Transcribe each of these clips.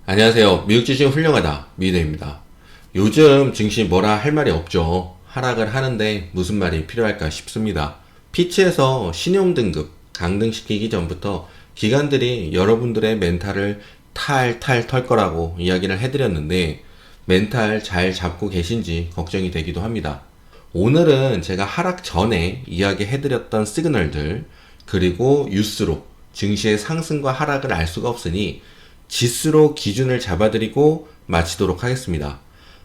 안녕하세요. 미국 주식 훌륭하다 미대입니다. 요즘 증시 뭐라 할 말이 없죠. 하락을 하는데 무슨 말이 필요할까 싶습니다. 피치에서 신용등급 강등시키기 전부터 기관들이 여러분들의 멘탈을 탈탈 털 거라고 이야기를 해드렸는데 멘탈 잘 잡고 계신지 걱정이 되기도 합니다. 오늘은 제가 하락 전에 이야기해드렸던 시그널들 그리고 뉴스로 증시의 상승과 하락을 알 수가 없으니 지수로 기준을 잡아드리고 마치도록 하겠습니다.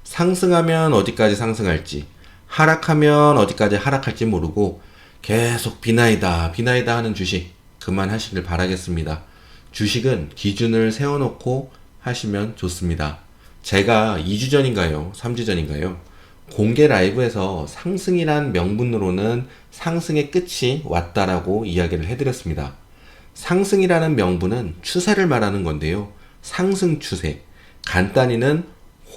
상승하면 어디까지 상승할지, 하락하면 어디까지 하락할지 모르고 계속 비나이다 하는 주식 그만하시길 바라겠습니다. 주식은 기준을 세워놓고 하시면 좋습니다. 제가 2주 전인가요? 3주 전인가요? 공개 라이브에서 상승이란 명분으로는 상승의 끝이 왔다라고 이야기를 해드렸습니다. 상승이라는 명분은 추세를 말하는 건데요. 상승 추세. 간단히는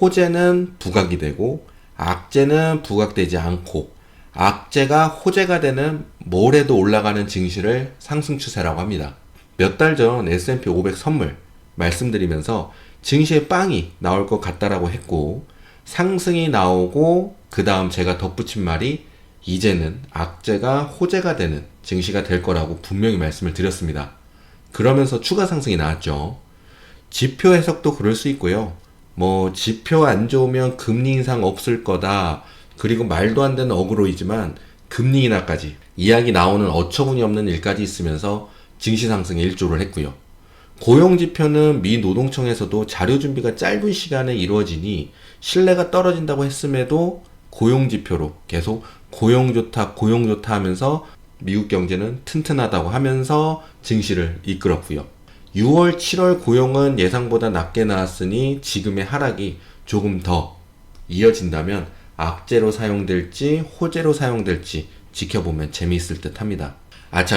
호재는 부각이 되고 악재는 부각되지 않고 악재가 호재가 되는 모레도 올라가는 증시를 상승 추세라고 합니다. 몇 달 전 S&P 500 선물 말씀드리면서 증시에 빵이 나올 것 같다라고 했고 상승이 나오고 그 다음 제가 덧붙인 말이 이제는 악재가 호재가 되는 증시가 될 거라고 분명히 말씀을 드렸습니다. 그러면서 추가 상승이 나왔죠. 지표 해석도 그럴 수 있고요. 지표 안 좋으면 금리 인상 없을 거다. 그리고 말도 안 되는 어그로이지만 금리 인하까지 이야기 나오는 어처구니 없는 일까지 있으면서 증시 상승에 일조를 했고요. 고용 지표는 미 노동청에서도 자료 준비가 짧은 시간에 이루어지니 신뢰가 떨어진다고 했음에도 고용 지표로 계속 고용 좋다 하면서 미국 경제는 튼튼하다고 하면서 증시를 이끌었고요. 6월, 7월 고용은 예상보다 낮게 나왔으니 지금의 하락이 조금 더 이어진다면 악재로 사용될지 호재로 사용될지 지켜보면 재미있을 듯 합니다.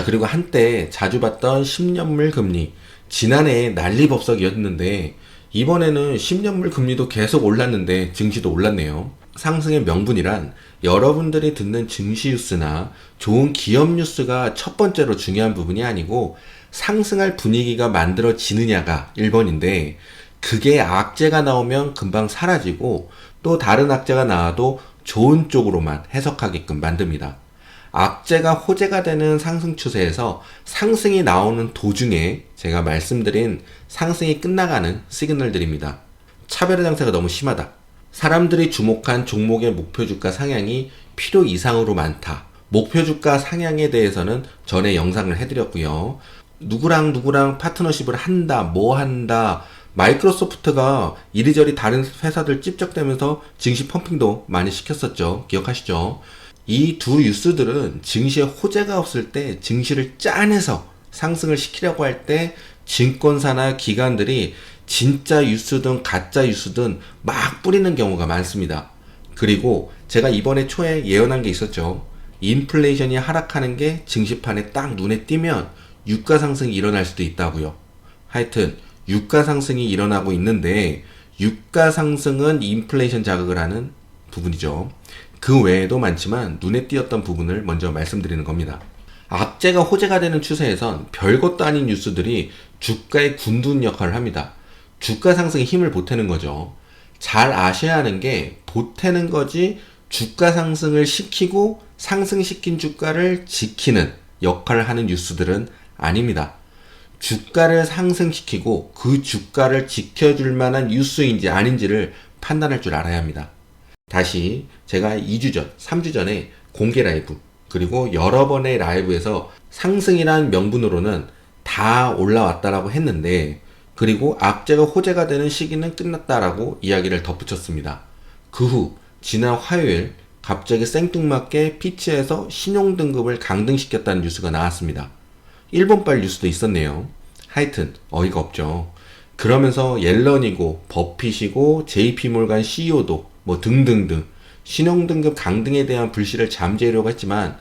그리고 한때 자주 봤던 10년물 금리 지난해 난리법석이었는데 이번에는 10년물 금리도 계속 올랐는데 증시도 올랐네요. 상승의 명분이란 여러분들이 듣는 증시 뉴스나 좋은 기업 뉴스가 첫 번째로 중요한 부분이 아니고 상승할 분위기가 만들어지느냐가 1번인데 그게 악재가 나오면 금방 사라지고 또 다른 악재가 나와도 좋은 쪽으로만 해석하게끔 만듭니다. 악재가 호재가 되는 상승 추세에서 상승이 나오는 도중에 제가 말씀드린 상승이 끝나가는 시그널들입니다. 차별화 장세가 너무 심하다. 사람들이 주목한 종목의 목표 주가 상향이 필요 이상으로 많다. 목표 주가 상향에 대해서는 전에 영상을 해드렸고요. 누구랑 파트너십을 한다, 마이크로소프트가 이리저리 다른 회사들 찝적대면서 증시 펌핑도 많이 시켰었죠. 기억하시죠? 이 두 뉴스들은 증시에 호재가 없을 때 증시를 짜내서 상승을 시키려고 할 때 증권사나 기관들이 진짜 뉴스든 가짜 뉴스든 막 뿌리는 경우가 많습니다. 그리고 제가 이번에 초에 예언한 게 있었죠. 인플레이션이 하락하는 게 증시판에 딱 눈에 띄면 유가 상승이 일어날 수도 있다고요. 하여튼 유가 상승이 일어나고 있는데 유가 상승은 인플레이션 자극을 하는 부분이죠. 그 외에도 많지만 눈에 띄었던 부분을 먼저 말씀드리는 겁니다. 악재가 호재가 되는 추세에선 별것도 아닌 뉴스들이 주가의 군둔 역할을 합니다. 주가 상승에 힘을 보태는 거죠. 잘 아셔야 하는 게 보태는 거지 주가 상승을 시키고 상승시킨 주가를 지키는 역할을 하는 뉴스들은 아닙니다. 주가를 상승시키고 그 주가를 지켜줄 만한 뉴스인지 아닌지를 판단할 줄 알아야 합니다. 다시 제가 2주 전, 3주 전에 공개 라이브 그리고 여러 번의 라이브에서 상승이란 명분으로는 다 올라왔다라고 했는데 그리고 악재가 호재가 되는 시기는 끝났다라고 이야기를 덧붙였습니다. 그 후 지난 화요일 갑자기 생뚱맞게 피치에서 신용등급을 강등시켰다는 뉴스가 나왔습니다. 일본발 뉴스도 있었네요. 하여튼 어이가 없죠. 그러면서 옐런이고 버핏이고 JP몰간 CEO도 등등등 신용등급 강등에 대한 불씨를 잠재우려고 했지만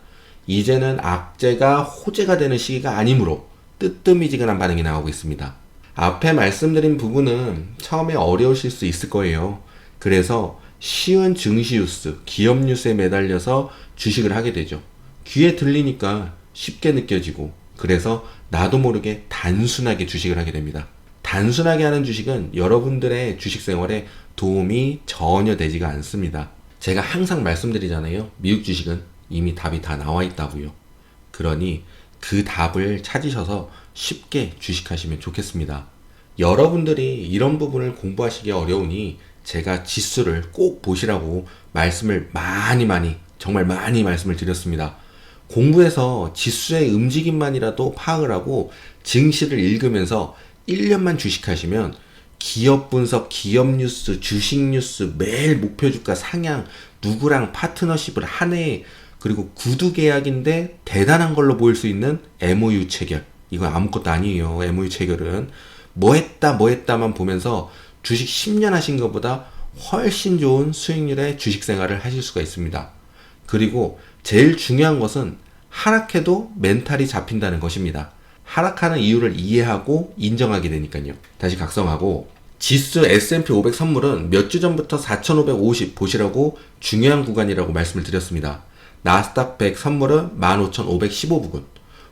이제는 악재가 호재가 되는 시기가 아니므로 뜨뜨미지근한 반응이 나오고 있습니다. 앞에 말씀드린 부분은 처음에 어려우실 수 있을 거예요. 그래서 쉬운 증시 뉴스, 기업 뉴스에 매달려서 주식을 하게 되죠. 귀에 들리니까 쉽게 느껴지고 그래서 나도 모르게 단순하게 주식을 하게 됩니다. 단순하게 하는 주식은 여러분들의 주식 생활에 도움이 전혀 되지가 않습니다. 제가 항상 말씀드리잖아요. 미국 주식은 이미 답이 다 나와 있다고요. 그러니 그 답을 찾으셔서 쉽게 주식하시면 좋겠습니다. 여러분들이 이런 부분을 공부하시기 어려우니 제가 지수를 꼭 보시라고 말씀을 정말 많이 말씀을 드렸습니다. 공부해서 지수의 움직임만이라도 파악을 하고 증시를 읽으면서 1년만 주식하시면 기업 분석, 기업 뉴스, 주식 뉴스, 매일 목표 주가 상향, 누구랑 파트너십을 하네, 그리고 구두 계약인데 대단한 걸로 보일 수 있는 MOU 체결. 이건 아무것도 아니에요. MOU 체결은 뭐 했다만 보면서 주식 10년 하신 것보다 훨씬 좋은 수익률의 주식 생활을 하실 수가 있습니다. 그리고 제일 중요한 것은 하락해도 멘탈이 잡힌다는 것입니다. 하락하는 이유를 이해하고 인정하게 되니까요. 다시 각성하고, 지수 S&P 500 선물은 몇 주 전부터 4,550 보시라고 중요한 구간이라고 말씀을 드렸습니다. 나스닥 100 선물은 15,515부근.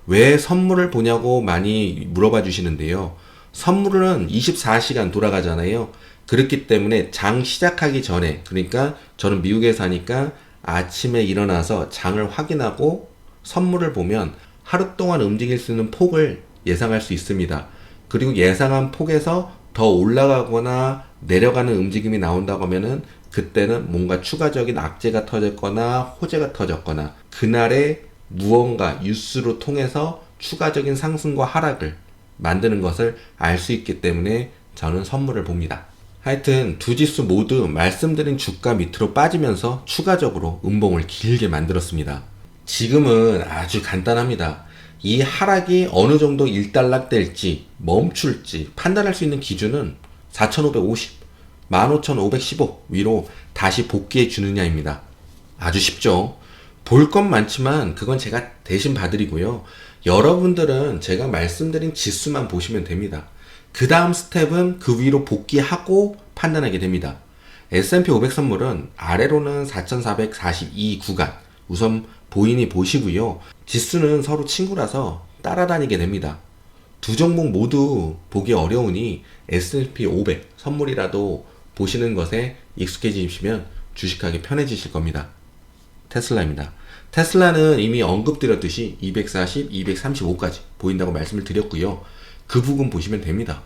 왜 선물을 보냐고 많이 물어봐 주시는데요. 선물은 24시간 돌아가잖아요. 그렇기 때문에 장 시작하기 전에, 그러니까 저는 미국에 사니까 아침에 일어나서 장을 확인하고 선물을 보면 하루 동안 움직일 수 있는 폭을 예상할 수 있습니다. 그리고 예상한 폭에서 더 올라가거나 내려가는 움직임이 나온다고 하면은 그때는 뭔가 추가적인 악재가 터졌거나 호재가 터졌거나 그날의 무언가 뉴스로 통해서 추가적인 상승과 하락을 만드는 것을 알 수 있기 때문에 저는 선물을 봅니다. 하여튼 두 지수 모두 말씀드린 주가 밑으로 빠지면서 추가적으로 음봉을 길게 만들었습니다. 지금은 아주 간단합니다. 이 하락이 어느 정도 일단락될지 멈출지 판단할 수 있는 기준은 4,550, 15,515 위로 다시 복귀해 주느냐입니다. 아주 쉽죠. 볼 건 많지만 그건 제가 대신 봐드리고요. 여러분들은 제가 말씀드린 지수만 보시면 됩니다. 그 다음 스텝은 그 위로 복귀하고 판단하게 됩니다. S&P 500 선물은 아래로는 4,442 구간 우선 보이니 보시고요. 지수는 서로 친구라서 따라다니게 됩니다. 두 종목 모두 보기 어려우니 S&P 500 선물이라도 보시는 것에 익숙해지시면 주식하기 편해지실 겁니다. 테슬라입니다. 테슬라는 이미 언급드렸듯이 240, 235까지 보인다고 말씀을 드렸고요. 그 부분 보시면 됩니다.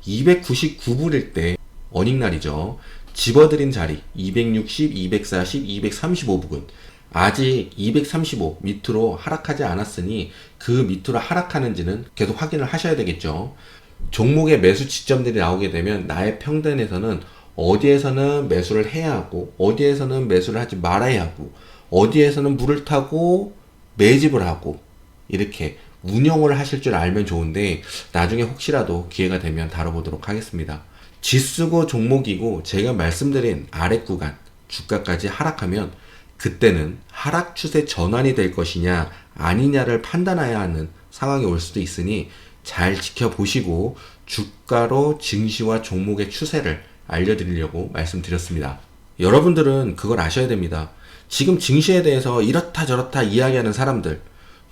299불일 때 어닝날이죠. 집어드린 자리 260, 240, 235부근 아직 235 밑으로 하락하지 않았으니 그 밑으로 하락하는지는 계속 확인을 하셔야 되겠죠. 종목의 매수 지점들이 나오게 되면 나의 평단에서는 어디에서는 매수를 해야 하고 어디에서는 매수를 하지 말아야 하고 어디에서는 물을 타고 매집을 하고 이렇게 운영을 하실 줄 알면 좋은데 나중에 혹시라도 기회가 되면 다뤄보도록 하겠습니다. 지수고 종목이고 제가 말씀드린 아래 구간 주가까지 하락하면 그때는 하락 추세 전환이 될 것이냐 아니냐를 판단해야 하는 상황이 올 수도 있으니 잘 지켜보시고 주가로 증시와 종목의 추세를 알려드리려고 말씀드렸습니다. 여러분들은 그걸 아셔야 됩니다. 지금 증시에 대해서 이렇다 저렇다 이야기하는 사람들,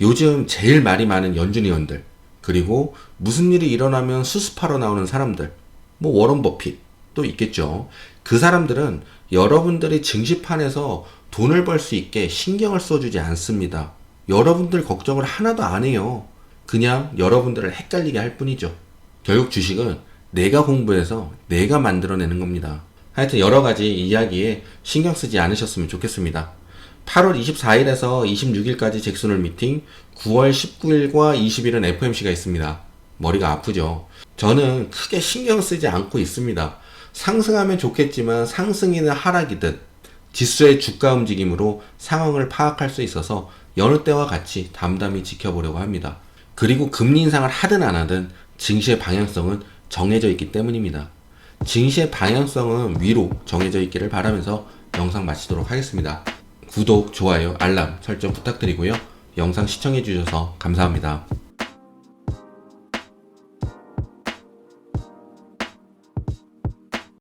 요즘 제일 말이 많은 연준위원들, 그리고 무슨 일이 일어나면 수습하러 나오는 사람들, 뭐 워런 버핏도 있겠죠. 그 사람들은 여러분들이 증시판에서 돈을 벌 수 있게 신경을 써주지 않습니다. 여러분들 걱정을 하나도 안 해요. 그냥 여러분들을 헷갈리게 할 뿐이죠. 결국 주식은 내가 공부해서 내가 만들어내는 겁니다. 하여튼 여러가지 이야기에 신경 쓰지 않으셨으면 좋겠습니다. 8월 24일에서 26일까지 잭슨홀 미팅, 9월 19일과 20일은 FOMC가 있습니다. 머리가 아프죠. 저는 크게 신경 쓰지 않고 있습니다. 상승하면 좋겠지만 상승이든 하락이든 지수의 주가 움직임으로 상황을 파악할 수 있어서 여느 때와 같이 담담히 지켜보려고 합니다. 그리고 금리 인상을 하든 안 하든 증시의 방향성은 정해져 있기 때문입니다. 증시의 방향성은 위로 정해져 있기를 바라면서 영상 마치도록 하겠습니다. 구독, 좋아요, 알람 설정 부탁드리고요. 영상 시청해 주셔서 감사합니다.